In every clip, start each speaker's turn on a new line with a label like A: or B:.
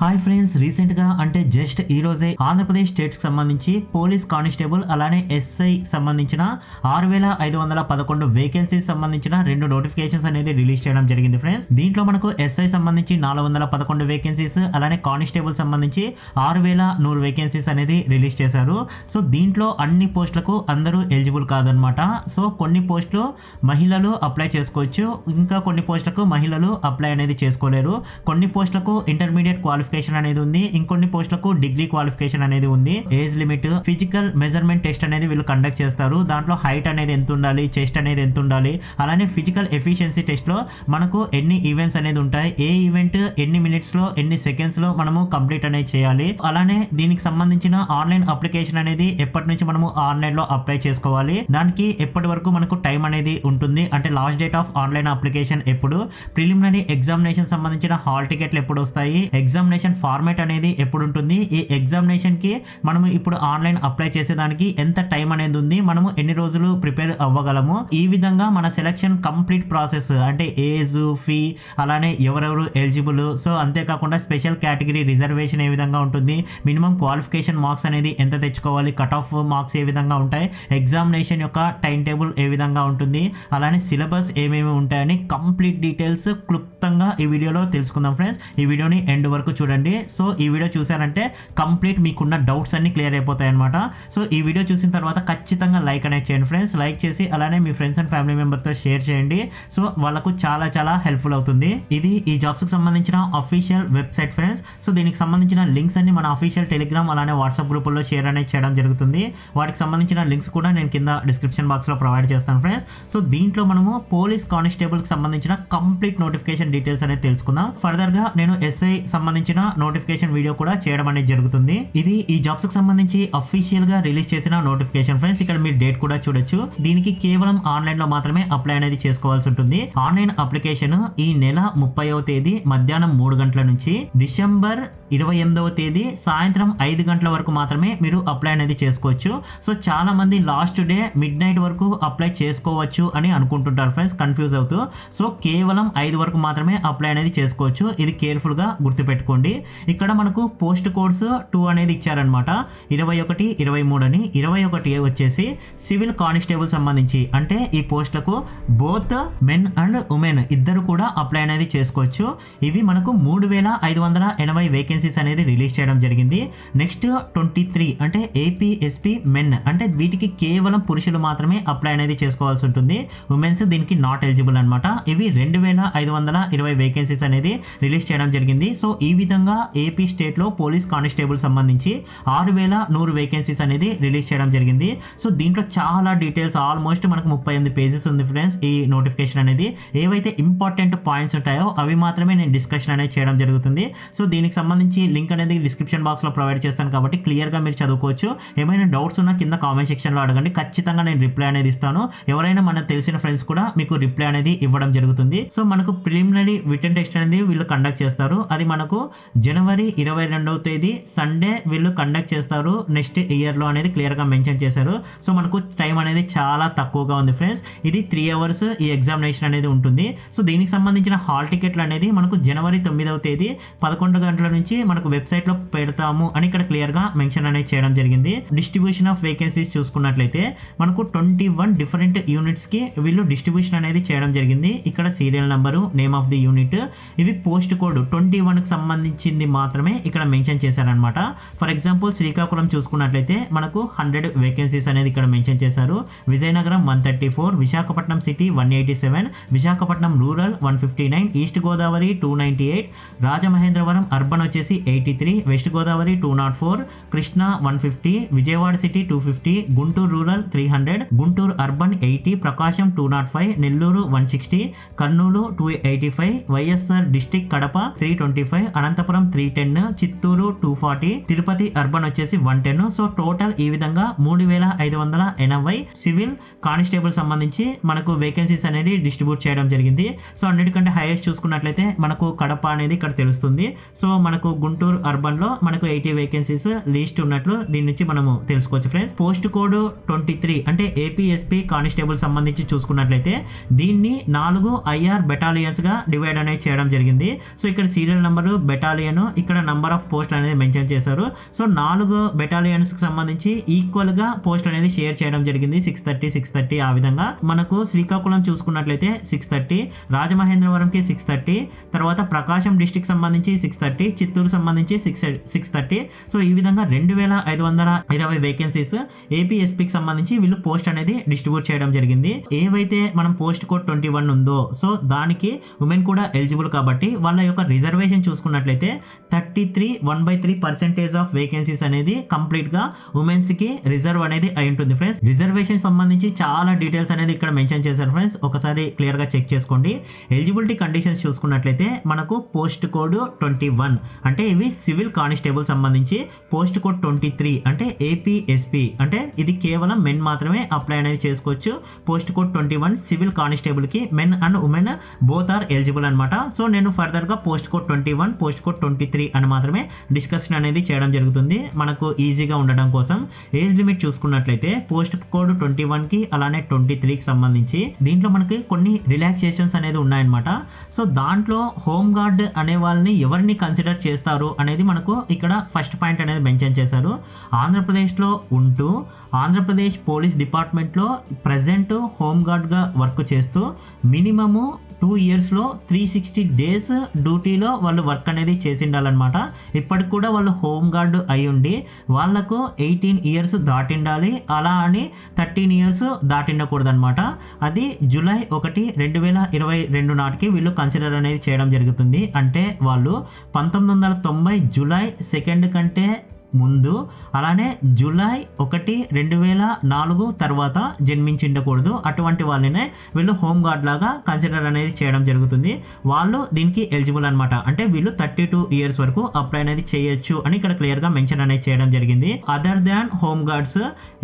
A: Hi friends, recent గా అంటే just ఈ రోజే ఆంధ్రప్రదేశ్ స్టేట్ కి సంబంధించి పోలీస్ కానిస్టేబుల్ అలానే ఎస్ఐ సంబంధించిన 6511 వేకెన్సీస్ సంబంధించిన 2 నోటిఫికేషన్స్ అనేది రిలీజ్ చేయడం జరిగింది ఫ్రెండ్స్. దీంట్లో మనకు ఎస్ఐ సంబంధించి 411 వేకెన్సీస్ అలానే కానిస్టేబుల్ సంబంధించి 6100 వేకెన్సీస్ అనేది రిలీజ్ చేశారు. సో దీంట్లో అన్ని పోస్టులకు అందరూ ఎలిజిబుల్ కాదనమాట. సో కొన్ని పోస్టులు మహిళలు అప్లై చేసుకోవచ్చు, ఇంకా కొన్ని పోస్టులకు మహిళలు అప్లై అనేది చేసుకోలేరు. కొన్ని పోస్టులకు ఇంటర్మీడియట్ క్వాలిఫికేషన్ అనేది ఉంది, ఇంకొన్ని పోస్టులకు డిగ్రీ క్వాలిఫికేషన్ అనేది ఉంది. Age limit, physical measurement test అనేది వీళ్ళు కండక్ట్ చేస్తారు. దాంట్లో హైట్ అనేది ఎంత ఉండాలి, చెస్ట్ అనేది ఎంత ఉండాలి, అలానే ఫిజికల్ ఎఫిషియన్సీ టెస్ట్ లో మనకు ఎన్ని ఈవెంట్స్ అనేది ఉంటాయి, ఏ ఈవెంట్ ఎన్ని మినిట్స్ లో ఎన్ని సెకండ్స్ లో మనము కంప్లీట్ అనేది చేయాలి, అలానే దీనికి సంబంధించిన ఆన్లైన్ అప్లికేషన్ అనేది ఎప్పటి నుంచి మనము ఆన్లైన్ లో అప్లై చేసుకోవాలి, దానికి ఎప్పటి వరకు మనకు టైం అనేది ఉంటుంది, అంటే last date of online application ఎప్పుడు, ప్రిలిమినరీ ఎగ్జామినేషన్ సంబంధించిన హాల్ టికెట్లు ఎప్పుడు వస్తాయి, ఎగ్జామినేషన్ ఫార్మేట్ అనేది ఎప్పుడు ఉంటుంది, ఈ ఎగ్జామినేషన్ కి మనము ఇప్పుడు ఆన్లైన్ అప్లై చేసేదానికి ఎంత టైం అనేది ఉంది, మనము ఎన్ని రోజులు ప్రిపేర్ అవ్వగలము, ఈ విధంగా మన సెలక్షన్ కంప్లీట్ ప్రాసెస్ అంటే ఏజ్, ఫీ, అలానే ఎవరెవరు ఎలిజిబుల్, సో అంతేకాకుండా స్పెషల్ కేటగిరీ రిజర్వేషన్ ఏ విధంగా ఉంటుంది, మినిమం క్వాలిఫికేషన్ మార్క్స్ అనేది ఎంత తెచ్చుకోవాలి, కట్ ఆఫ్ మార్క్స్ ఏ విధంగా ఉంటాయి, ఎగ్జామినేషన్ యొక్క టైం టేబుల్ ఏ విధంగా ఉంటుంది, అలానే సిలబస్ ఏమేమి ఉంటాయని కంప్లీట్ డీటెయిల్స్ క్లుప్తంగా ఈ వీడియోలో తెలుసుకుందాం ఫ్రెండ్స్. ఈ వీడియోని ఎండ్ వరకు చూడండి. సో ఈ వీడియో చూసారంటే కంప్లీట్ మీకున్న డౌట్స్ అన్ని క్లియర్ అయిపోతాయి అనమాట. సో ఈ వీడియో చూసిన తర్వాత ఖచ్చితంగా లైక్ అనేది చేయండి ఫ్రెండ్స్. లైక్ చేసి అలానే మీ ఫ్రెండ్స్ అండ్ ఫ్యామిలీ మెంబర్తో షేర్ చేయండి. సో వాళ్ళకు చాలా చాలా హెల్ప్ఫుల్ అవుతుంది. ఇది ఈ జాబ్స్ కి సంబంధించిన అఫీషియల్ వెబ్సైట్ ఫ్రెండ్స్. సో దీనికి సంబంధించిన లింక్స్ అన్ని మన అఫీషియల్ టెలిగ్రామ్ అలానే వాట్సాప్ గ్రూపుల్లో షేర్ అనేది చేయడం జరుగుతుంది. వాటికి సంబంధించిన లింక్స్ కూడా నేను కింద డిస్క్రిప్షన్ బాక్స్ లో ప్రొవైడ్ చేస్తాను ఫ్రెండ్స్. సో దీంట్లో మనము పోలీస్ కానిస్టేబుల్ కి సంబంధించిన కంప్లీట్ నోటిఫికేషన్ డీటెయిల్స్ అనేది తెలుసుకుందాం. ఫర్దర్ గా నేను ఎస్ఐ సంబంధించిన నోటిఫికేషన్ వీడియో కూడా చేయడం అనేది జరుగుతుంది. ఇది ఈ జాబ్స్ కి సంబంధించి అఫీషియల్ గా రిలీజ్ చేసిన నోటిఫికేషన్ ఫ్రెండ్స్. ఇక్కడ మీరు డేట్ కూడా చూడొచ్చు. దీనికి కేవలం ఆన్లైన్ లో మాత్రమే అప్లై అనేది చేసుకోవాల్సి ఉంటుంది. ఆన్లైన్ అప్లికేషన్ ఈ నెల 30వ తేదీ మధ్యాహ్నం 3 గంటల నుంచి డిసెంబర్ 28వ తేదీ సాయంత్రం 5 గంటల వరకు మాత్రమే మీరు అప్లై అనేది చేసుకోవచ్చు. సో చాలా మంది లాస్ట్ డే మిడ్ నైట్ వరకు అప్లై చేసుకోవచ్చు అని అనుకుంటుంటారు ఫ్రెండ్స్, కన్ఫ్యూజ్ అవుతూ. సో కేవలం 5 వరకు మాత్రమే అప్లై అనేది చేసుకోవచ్చు. ఇది కేర్ఫుల్ గా గుర్తుపెట్టుకోండి. ఇక్కడ మనకు పోస్ట్ కోడ్స్ 2 అనేది ఇచ్చారనమాట. 21, 23 అని. 21 వచ్చేసి సివిల్ కానిస్టేబుల్ సంబంధించి, అంటే ఈ పోస్టులకు బోత్ మెన్ అండ్ ఉమెన్ ఇద్దరు కూడా అప్లై అనేది చేసుకోవచ్చు. ఇవి మనకు 3580 వేకెన్సీస్ అనేది రిలీజ్ చేయడం జరిగింది. నెక్స్ట్ 23 అంటే ఏపీఎస్పీ మెన్, అంటే వీటికి కేవలం పురుషులు మాత్రమే అప్లై అనేది చేసుకోవాల్సి ఉంటుంది. ఉమెన్స్ దీనికి నాట్ ఎలిజిబుల్ అనమాట. ఇవి 2520 వేకెన్సీస్ అనేది రిలీజ్ చేయడం జరిగింది. సో ఈ విధంగా ఏపీ స్టేట్ లో పోలీస్ కానిస్టేబుల్ సంబంధించి 6100 వేకెన్సీస్ అనేది రిలీజ్ చేయడం జరిగింది. సో దీంట్లో చాలా డీటెయిల్స్, ఆల్మోస్ట్ మనకు 38 పేజెస్ ఉంది ఫ్రెండ్స్ ఈ నోటిఫికేషన్ అనేది. ఏవైతే ఇంపార్టెంట్ పాయింట్స్ ఉంటాయో అవి మాత్రమే నేను డిస్కషన్ అనేది చేయడం జరుగుతుంది. సో దీనికి సంబంధించి లింక్ అనేది డిస్క్రిప్షన్ బాక్స్ లో ప్రొవైడ్ చేస్తాను కాబట్టి క్లియర్ గా మీరు చదువుకోవచ్చు. ఏమైనా డౌట్స్ ఉన్నా కింద కామెంట్ సెక్షన్ లో అడగండి, ఖచ్చితంగా నేను రిప్లై అనేది ఇస్తాను. ఎవరైనా మనకు తెలిసిన ఫ్రెండ్స్ కూడా మీకు రిప్లై అనేది ఇవ్వడం జరుగుతుంది. సో మనకు ప్రిలిమినరీ రిటన్ టెస్ట్ అనేది వీళ్ళు కండక్ట్ చేస్తారు. అది మనకు జనవరి 22వ తేదీ సండే వీళ్ళు కండక్ట్ చేస్తారు నెక్స్ట్ ఇయర్ లో అనేది క్లియర్ గా మెన్షన్ చేశారు. సో మనకు టైం అనేది చాలా తక్కువగా ఉంది ఫ్రెండ్స్. ఇది 3 hours ఈ ఎగ్జామినేషన్ అనేది ఉంటుంది. సో దీనికి సంబంధించిన హాల్ టికెట్లు అనేది మనకు జనవరి 9వ తేదీ 11 గంటల నుంచి మనకు వెబ్సైట్ లో పెడతాము అని ఇక్కడ క్లియర్ గా మెన్షన్ అనేది చేయడం జరిగింది. డిస్ట్రిబ్యూషన్ ఆఫ్ వేకెన్సీస్ చూసుకున్నట్లయితే మనకు 21 డిఫరెంట్ యూనిట్స్ కి వీళ్ళు డిస్ట్రిబ్యూషన్ అనేది చేయడం జరిగింది. ఇక్కడ serial number, name of the unit, ఇవి పోస్ట్ కోడ్ 21 కి సంబంధించింది మాత్రమే ఇక్కడ మెన్షన్ చేశారనమాట. ఫర్ ఎగ్జాంపుల్ శ్రీకాకుళం చూసుకున్నట్లయితే మనకు 100 వేకెన్సీస్ అనేది ఇక్కడ మెన్షన్ చేశారు. Vizianagaram 134, Visakhapatnam city 187, Visakhapatnam rural 159, east Godavari 298, Rajamahendravaram urban వచ్చేసి 83, west Godavari 204, Krishna 150, Vijayawada city 250, Guntur rural 300, Guntur urban 80, ప్రకాశం 205, నెల్లూరు 160, కర్నూలు 285, వైఎస్ఆర్ డిస్టిక్ కడప 325, అనంతపురం 310, చిత్తూరు 240, తిరుపతి అర్బన్ వచ్చేసి 110. సో టోటల్ ఈ విధంగా 3580 సివిల్ కానిస్టేబుల్ సంబంధించి మనకు వేకెన్సీస్ అనేది డిస్ట్రిబ్యూట్ చేయడం జరిగింది. సో అన్నిటికంటే హైయెస్ట్ చూసుకున్నట్లయితే మనకు కడప అనేది ఇక్కడ తెలుస్తుంది. సో మనకు గుంటూరు అర్బన్ లో మనకు 80 వేకెన్సీస్ లిస్ట్ ఉన్నట్లు దీని నుంచి మనము తెలుసుకోవచ్చు ఫ్రెండ్స్. పోస్ట్ కోడ్ 23 అంటే ఏపీఎస్పీ కానిస్టేబుల్ సంబంధించి చూసుకున్నట్లయితే దీన్ని 4 IR బెటాలియన్స్ గా డివైడ్ అనేది చేయడం జరిగింది. సో ఇక్కడ సీరియల్ నంబరు బెటాలియన్ బెటాలియన్, ఇక్కడ నంబర్ ఆఫ్ పోస్ట్ అనేది మెన్షన్ చేశారు. సో 4 బెటాలియన్స్ కి సంబంధించి ఈక్వల్ గా పోస్ట్ అనేది షేర్ చేయడం జరిగింది. 630 ఆ విధంగా. మనకు శ్రీకాకుళం చూసుకున్నట్లయితే 630, రాజమహేంద్రవరంకి 630, తర్వాత ప్రకాశం డిస్ట్రిక్ట్ సంబంధించి 630, చిత్తూరు సంబంధించి 630. సో ఈ విధంగా 2520 వేకెన్సీస్ ఏపీఎస్పీకి సంబంధించి వీళ్ళు పోస్ట్ అనేది డిస్ట్రిబ్యూట్ చేయడం జరిగింది. ఏవైతే మనం పోస్ట్ కోడ్ 21 ఉందో సో దానికి ఉమెన్ కూడా ఎలిజిబుల్ కాబట్టి వాళ్ళ యొక్క రిజర్వేషన్ చూసుకున్నట్లయితే 1/3 ఆఫ్ వేకెన్సీస్ అనేది కంప్లీట్ గా ఉమెన్స్ కి రిజర్వ్ అనేది అయి ఉంటుంది ఫ్రెండ్స్. రిజర్వేషన్ సంబంధించి చాలా డీటెయిల్స్ అనేది ఇక్కడ మెన్షన్ చేశారు ఫ్రెండ్స్. ఒకసారి క్లియర్ గా చెక్ చేసుకోండి. ఎలిజిబిలిటీ కండిషన్స్ చూసుకున్నట్లయితే మనకు పోస్ట్ కోడ్ 21 అంటే ఇవి సివిల్ కానిస్టేబుల్ సంబంధించి, పోస్ట్ కోడ్ 23 అంటే ఏపీఎస్పీ అంటే ఇది కేవలం మెన్ మాత్రమే అప్లై అనేది చేసుకోవచ్చు. పోస్ట్ కోడ్ 21 సివిల్ కానిస్టేబుల్ కి men and women both are eligible అనమాట. సో నేను ఫర్దర్ గా పోస్ట్ కోడ్ 21, పోస్ట్ కోడ్ 23 అని మాత్రమే డిస్కషన్ అనేది చేయడం జరుగుతుంది మనకు ఈజీగా ఉండడం కోసం. ఏజ్ లిమిట్ చూసుకున్నట్లయితే పోస్ట్ కోడ్ 21 కి అలానే 23 కి సంబంధించి దీంట్లో మనకి కొన్ని రిలాక్సేషన్స్ అనేది ఉన్నాయన్నమాట. సో దాంట్లో హోమ్ గార్డ్ అనే వాళ్ళని ఎవరిని కన్సిడర్ చేస్తారు అనేది మనకు ఇక్కడ ఫస్ట్ పాయింట్ అనేది మెన్షన్ చేశారు. ఆంధ్రప్రదేశ్లో ఉంటూ ఆంధ్రప్రదేశ్ పోలీస్ డిపార్ట్మెంట్లో ప్రజెంట్ హోమ్ గార్డ్గా వర్క్ చేస్తూ మినిమము 2 ఇయర్స్లో 360 డేస్ డ్యూటీలో వాళ్ళు వర్క్ అనేది చేసి ఉండాలన్నమాట. ఇప్పటికి కూడా వాళ్ళు హోమ్ గార్డ్ అయి ఉండి వాళ్ళకు 18 ఇయర్స్ దాటిండాలి, అలా అని 13 ఇయర్స్ దాటిండకూడదు అనమాట. అది జూలై 1, 2022 నాటికి వీళ్ళు కన్సిడర్ అనేది చేయడం జరుగుతుంది. అంటే వాళ్ళు 1990 జూలై 2 కంటే ముందు, అలానే జూలై 1, 2004 తర్వాత జన్మించిండకూడదు. అటువంటి వాళ్ళనే వీళ్ళు హోమ్ గార్డ్ లాగా కన్సిడర్ అనేది చేయడం జరుగుతుంది. వాళ్ళు దీనికి ఎలిజిబుల్ అనమాట. అంటే వీళ్ళు 32 ఇయర్స్ వరకు అప్లై అనేది చేయొచ్చు అని ఇక్కడ క్లియర్ గా మెన్షన్ అనేది చేయడం జరిగింది. అదర్ దాన్ హోమ్ గార్డ్స్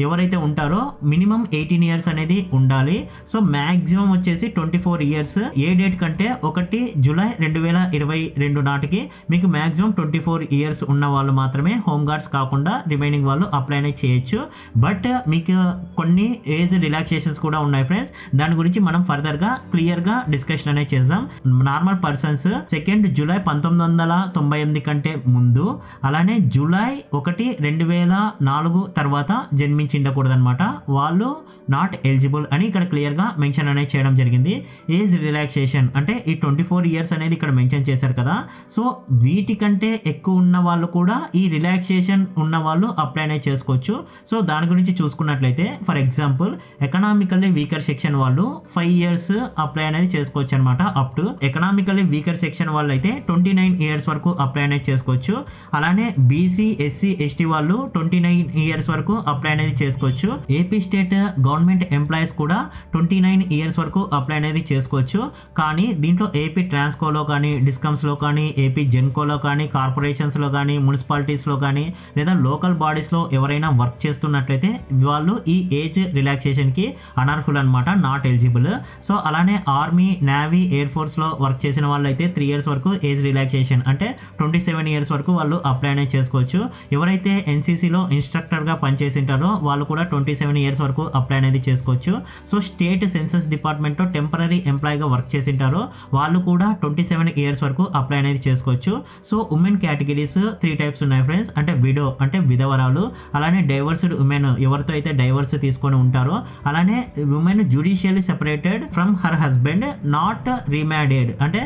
A: ఎవరైతే ఉంటారో మినిమం 18 ఇయర్స్ అనేది ఉండాలి. సో మాక్సిమం వచ్చేసి 24 ఇయర్స్. ఏ డేట్ కంటే 1 జూలై 2022 నాటికి మీకు మాక్సిమం 24 ఇయర్స్ ఉన్న వాళ్ళు మాత్రమే హోమ్ గార్డ్స్ కాకుండా రిమైనింగ్ వాళ్ళు అప్లై అనేది చేయొచ్చు. బట్ మీకు కొన్ని ఏజ్ రిలాక్సేషన్స్ కూడా ఉన్నాయి ఫ్రెండ్స్. దాని గురించి మనం ఫర్దర్ గా క్లియర్ గా డిస్కషన్ అనేది చేద్దాం. నార్మల్ పర్సన్స్ 2 జూలై 1998 కంటే ముందు, అలానే జూలై 1, 2004 తర్వాత జన్మించిండకూడదు అనమాట. వాళ్ళు నాట్ ఎలిజిబుల్ అని ఇక్కడ క్లియర్ గా మెన్షన్ అనేది చేయడం జరిగింది. ఏజ్ రిలాక్సేషన్ అంటే ఈ 24 ఇయర్స్ అనేది ఇక్కడ మెన్షన్ చేశారు కదా. సో వీటికంటే ఎక్కువ ఉన్న వాళ్ళు కూడా ఈ రిలాక్సేషన్ ఉన్న వాళ్ళు అప్లై అనేది చేసుకోవచ్చు. సో దాని గురించి చూసుకున్నట్లయితే for example economically weaker section వాళ్ళు 5 ఇయర్స్ అప్లై అనేది చేసుకోవచ్చు అనమాట. Up to economically weaker section వాళ్ళు అయితే 29 ఇయర్స్ వరకు అప్లై అనేది చేసుకోవచ్చు. అలానే బీసీ, ఎస్సీ, ఎస్టీ వాళ్ళు 29 ఇయర్స్ వరకు అప్లై అనేది చేసుకోవచ్చు. ఏపీ స్టేట్ గవర్నమెంట్ ఎంప్లాయీస్ కూడా 29 ఇయర్స్ వరకు అప్లై అనేది చేసుకోవచ్చు. కానీ దీంట్లో ఏపీ ట్రాన్స్కోలో కానీ, డిస్కమ్స్లో కానీ, ఏపీ జెన్కోలో కానీ, కార్పొరేషన్స్లో కానీ, మున్సిపాలిటీస్లో కానీ లేదా లోకల్ బాడీస్లో ఎవరైనా వర్క్ చేస్తున్నట్లయితే వాళ్ళు ఈ ఏజ్ రిలాక్సేషన్కి అనర్హులు అనమాట, నాట్ ఎలిజిబుల్. సో అలానే ఆర్మీ, నేవీ, ఎయిర్ ఫోర్స్లో వర్క్ చేసిన వాళ్ళు అయితే 3 ఇయర్స్ వరకు ఏజ్ రిలాక్సేషన్ అంటే 27 ఇయర్స్ వరకు వాళ్ళు అప్లై అనేది చేసుకోవచ్చు. ఎవరైతే ఎన్సీసీలో ఇన్స్ట్రక్టర్గా పనిచేసి ఉంటారో వాళ్ళు కూడా 27 ఇయర్స్ వరకు అప్లై అనేది చేసుకోవచ్చు. సో స్టేట్ సెన్సస్ డిపార్ట్మెంట్లో టెంపరీ ఎంప్లాయీగా వర్క్ చేసి ఉంటారో వాళ్ళు కూడా 27 ఇయర్స్ వరకు అప్లై అనేది చేసుకోవచ్చు. సో ఉమెన్ కేటగిరీస్ 3 టైప్స్ ఉన్నాయి ఫ్రెండ్స్. అంటే విడో అంటే విధవరాలు, అలానే డైవర్స్డ్ ఉమెన్ ఎవరితో అయితే డైవర్స్ తీసుకొని ఉంటారో, అలానే women judicially separated from her husband not remarried అంటే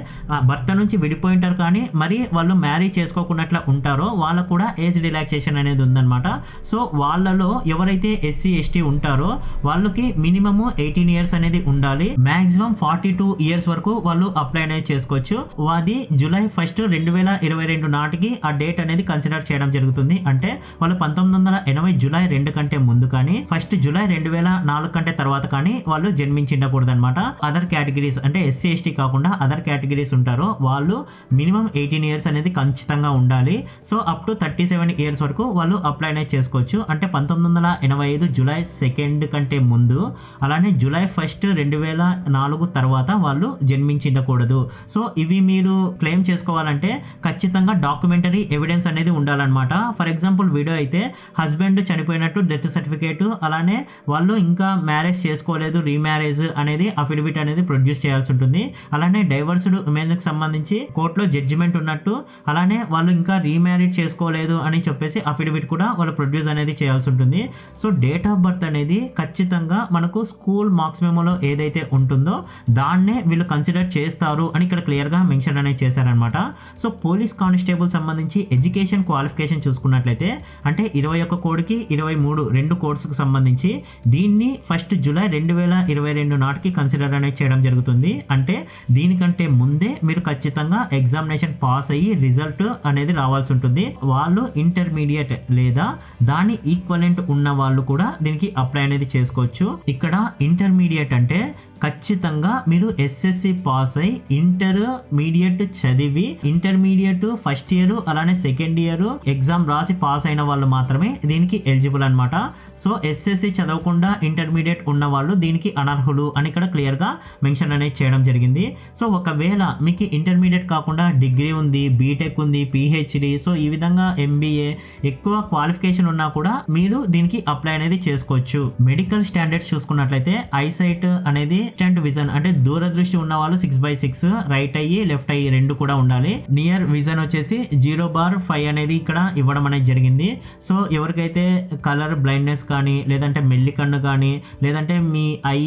A: భర్త నుంచి విడిపోయి ఉంటారు కానీ మరి వాళ్ళు మ్యారీ చేసుకోకున్నట్లు ఉంటారో వాళ్ళకు కూడా ఏజ్ రిలాక్సేషన్ అనేది ఉందన్నమాట. సో వాళ్ళలో ఎవరైతే ఎస్సీ, ఎస్టీ ఉంటారో వాళ్ళకి మినిమమ్ 18 ఇయర్స్ అనేది ఉండాలి. మాక్సిమం 42 ఇయర్స్ వరకు వాళ్ళు అప్లై అనేది చేసుకోవచ్చు. అది జూలై 1, 2022 నాటికి ఆ డేట్ అనేది కన్సిడర్ చేయడం జరుగుతుంది. అంటే వాళ్ళు 1980 జూలై 2 కంటే ముందు కానీ 1 జూలై 2004 కంటే తర్వాత కానీ వాళ్ళు జన్మించిండకూడదు అనమాట. అదర్ కేటగిరీస్ అంటే ఎస్సీ, ఎస్టీ కాకుండా అదర్ కేటగిరీస్ ఉంటారో వాళ్ళు మినిమం 18 ఇయర్స్ అనేది ఖచ్చితంగా ఉండాలి. సో అప్ టు 37 ఇయర్స్ వరకు వాళ్ళు అప్లై అనేది చేసుకోవచ్చు. అంటే 1985 జూలై 2 కంటే ముందు, అలానే జూలై 1, 2004 తర్వాత వాళ్ళు జన్మించిండకూడదు. సో ఇవి మీరు క్లెయిమ్ చేసుకోవాలంటే ఖచ్చితంగా డాక్యుమెంటరీ ఎవిడెన్స్ అనేది ఉండాలన్నమాట. ఫర్ ఎగ్జాంపుల్ వీడియో అయితే హస్బెండ్ చనిపోయినట్టు డెత్ సర్టిఫికేట్, అలానే వాళ్ళు ఇంకా మ్యారేజ్ చేసుకోలేదు రీమ్యారేజ్ అనేది అఫిడవిట్ అనేది ప్రొడ్యూస్ చేయాల్సి ఉంటుంది. అలానే డైవర్స్డ్ ఉమెన్ కి సంబంధించి కోర్టులో జడ్జిమెంట్ ఉన్నట్టు, అలానే వాళ్ళు ఇంకా రీమ్యారేజ్ చేసుకోలేదు అని చెప్పేసి అఫిడవిట్ కూడా వాళ్ళు ప్రొడ్యూస్ అనేది చేయాల్సి ఉంటుంది. సో డేట్ ఆఫ్ బర్త్ అనేది ఖచ్చితంగా మనకు స్కూల్ మార్క్స్ మెమోలో ఏదైతే ఉంటుందో దాన్నే వీళ్ళు కన్సిడర్ చేస్తారు అని ఇక్కడ క్లియర్ గా మెన్షన్ అనేది చేశారనమాట. సో పోలీస్ కానిస్టేబుల్ సంబంధించి ఎడ్యుకేషన్ క్వాలిఫికేషన్ చూసుకున్నట్లయితే అంటే 21 కోడ్కి 23 రెండు కోడ్స్కి సంబంధించి దీన్ని 1 జూలై 2022 నాటికి కన్సిడర్ అనేది చేయడం జరుగుతుంది. అంటే దీనికంటే ముందే మీరు ఖచ్చితంగా ఎగ్జామినేషన్ పాస్ అయ్యి రిజల్ట్ అనేది రావాల్సి ఉంటుంది. వాళ్ళు ఇంటర్మీడియట్ లేదా దాని ఈక్వలెంట్ ఉన్న వాళ్ళు కూడా దీనికి అప్లై అనేది చేసుకోవచ్చు. ఇక్కడ ఇంటర్మీడియట్ అంటే ఖచ్చితంగా మీరు ఎస్ఎస్సి పాస్ అయి ఇంటర్మీడియట్ చదివి ఇంటర్మీడియట్ ఫస్ట్ ఇయర్ అలానే సెకండ్ ఇయర్ ఎగ్జామ్ రాసి పాస్ అయిన వాళ్ళు మాత్రమే దీనికి ఎలిజిబుల్ అనమాట. సో ఎస్ఎస్సి చదవకుండా ఇంటర్మీడియట్ ఉన్న వాళ్ళు దీనికి అనర్హులు అని ఇక్కడ క్లియర్ గా మెన్షన్ అనేది చేయడం జరిగింది. సో ఒకవేళ మీకు ఇంటర్మీడియట్ కాకుండా డిగ్రీ ఉంది, బీటెక్ ఉంది, పిహెచ్డి, సో ఈ విధంగా ఎంబీఏ ఎక్కువ క్వాలిఫికేషన్ ఉన్నా కూడా మీరు దీనికి అప్లై అనేది చేసుకోవచ్చు. మెడికల్ స్టాండర్డ్స్ చూసుకున్నట్లయితే ఐసైట్ అనేది డిస్టెంట్ విజన్ అంటే దూరదృష్టి ఉన్న వాళ్ళు 6/6 రైట్ అయ్యి లెఫ్ట్ అయ్యి రెండు కూడా ఉండాలి. నియర్ విజన్ వచ్చేసి 0/5 అనేది ఇక్కడ ఇవ్వడం అనేది జరిగింది. సో ఎవరికైతే కలర్ బ్లైండ్నెస్ కానీ లేదంటే మెల్లి కన్ను కానీ లేదంటే మీ ఐ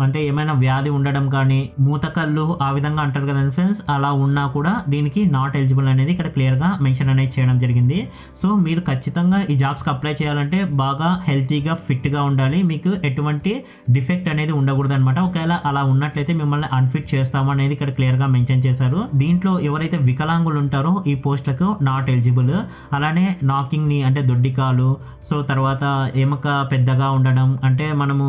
A: అంటే ఏమైనా వ్యాధి ఉండడం కానీ మూత కళ్ళు ఆ విధంగా అంటారు కదండి ఫ్రెండ్స్, అలా ఉన్నా కూడా దీనికి నాట్ ఎలిజిబుల్ అనేది ఇక్కడ క్లియర్ గా మెన్షన్ అనేది చేయడం జరిగింది. సో మీరు ఖచ్చితంగా ఈ జాబ్స్ కి అప్లై చేయాలంటే బాగా హెల్తీగా ఫిట్ గా ఉండాలి, మీకు ఎటువంటి డిఫెక్ట్ అనేది ఉండకూడదు అనమాట. ఒకవేళ అలా ఉన్నట్లయితే మిమ్మల్ని అన్ఫిట్ చేస్తాము అనేది ఇక్కడ క్లియర్ గా మెన్షన్ చేశారు. దీంట్లో ఎవరైతే వికలాంగులు ఉంటారో ఈ పోస్టులకు నాట్ ఎలిజిబుల్. అలానే నాకింగ్ ని అంటే దొడ్డికాలు, సో తర్వాత ఎముక పెద్దగా ఉండడం అంటే మనము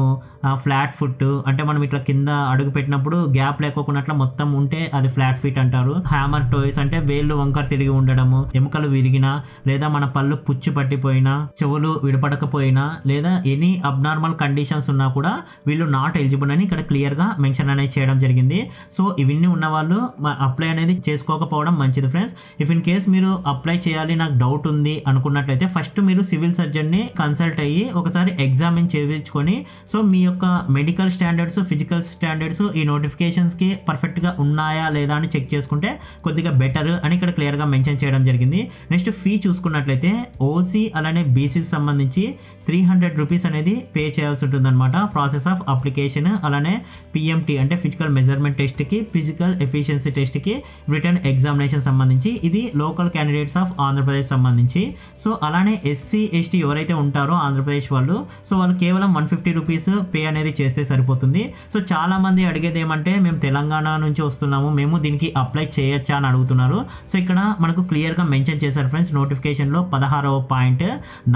A: ఫ్లాట్ ఫుట్ అంటే మనం ఇట్లా కింద అడుగు పెట్టినప్పుడు గ్యాప్ లేకోకున్నట్ల మొత్తం ఉంటే అది ఫ్లాట్ ఫీట్ అంటారు. హ్యామర్ టోయ్స్ అంటే వేళ్ళు వంకర తిరిగి ఉండడము, ఎముకలు విరిగినా లేదా మన పళ్ళు పుచ్చు పట్టిపోయినా, చెవులు విడపడకపోయినా లేదా ఎనీ అబ్నార్మల్ కండిషన్స్ ఉన్నా కూడా వీళ్ళు నాట్ ఎలిజిబుల్ అని ఇక్కడ క్లియర్ గా మెన్షన్ అనేది చేయడం జరిగింది. సో ఇవన్నీ ఉన్న వాళ్ళు అప్లై అనేది చేసుకోకపోవడం మంచిది ఫ్రెండ్స్. ఇఫ్ ఇన్ కేస్ మీరు అప్లై చేయాలి నాకు డౌట్ ఉంది అనుకున్నట్లయితే ఫస్ట్ మీరు సివిల్ సర్జన్ ని కన్సల్ట్ అయ్యి ఒకసారి ఎగ్జామిన్ చేయించుకొని సో మీ యొక్క మెడికల్ స్టాండర్డ్స్, ఫిజికల్ స్టాండర్డ్స్ ఈ నోటిఫికేషన్స్ కి పర్ఫెక్ట్ గా ఉన్నాయా లేదా అని చెక్ చేసుకుంటే కొద్దిగా బెటర్ అని ఇక్కడ క్లియర్ గా మెన్షన్ చేయడం జరిగింది. నెక్స్ట్ ఫీ చూసుకున్నట్లయితే ఓసీ అలానే బీసీ సంబంధించి 300 రూపీస్ అనేది పే చేయాల్సి ఉంటుంది అనమాట. ప్రాసెస్ ఆఫ్ అప్లికేషన్ అలానే పిఎంటీ అంటే ఫిజికల్ మెజర్మెంట్ టెస్ట్ కి, ఫిజికల్ ఎఫిషియన్సీ టెస్ట్ కి, రిటర్న్ ఎగ్జామినేషన్ సంబంధించి ఇది లోకల్ క్యాండిడేట్స్ ఆఫ్ ఆంధ్రప్రదేశ్ సంబంధించి. సో అలానే ఎస్సీ ఎస్టీ ఎవరైతే ఉంటారో ఆంధ్రప్రదేశ్ వాళ్ళు సో వాళ్ళు కేవలం 150 రూపీస్ పే అనేది చేస్తే సరిపోతుంది. సో చాలా మంది అడిగేది ఏమంటే మేము తెలంగాణ నుంచి వస్తున్నాము, మేము దీనికి అప్లై చేయొచ్చా అని అడుగుతున్నారు. సో ఇక్కడ మనకు క్లియర్ గా మెన్షన్ చేశారు ఫ్రెండ్స్ నోటిఫికేషన్ లో 16వ point,